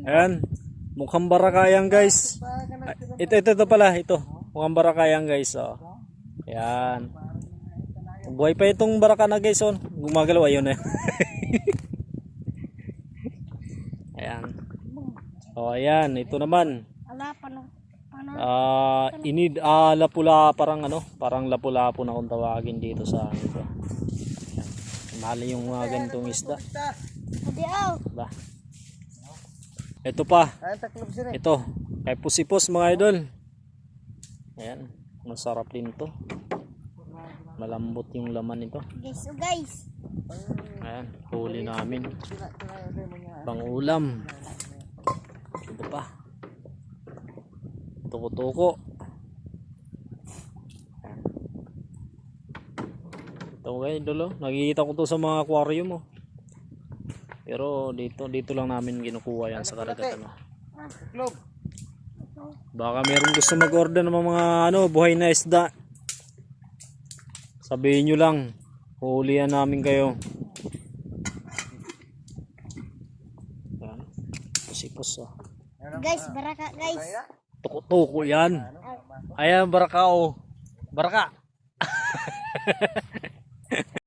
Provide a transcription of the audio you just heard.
Ayan. Mukhang baraka yan guys. Ito pala. Ito. Mukhang baraka yan guys. Oh. Ayan. Buhay pa itong baraka na guys. Oh. Gumagalaw. Ayun na. Ayan. Oh, ayan. Ito naman. Lapula parang parang lapu-lapu na kung tawagin dito sa ito. Mahal yung mga ganitong isda. Ba. Ito pa. Ito. Kay pusipos mga idol. Ayan. Masarap din to. Malambot yung laman nito. Guys. Ayan. Huli namin. Pang ulam. Ito pa. Tuko-tuko. Ito guys idol. Nakikita ko to sa mga aquarium. Pero dito lang namin kinukuha yan sa karagatan. Baka meron gusto mag-order ng mga buhay na isda. Sabihin nyo lang. Hulihan namin kayo. Yan. Pusipos oh. Guys, baraka guys. Tuko-tuko yan. Ayan baraka oh. Baraka.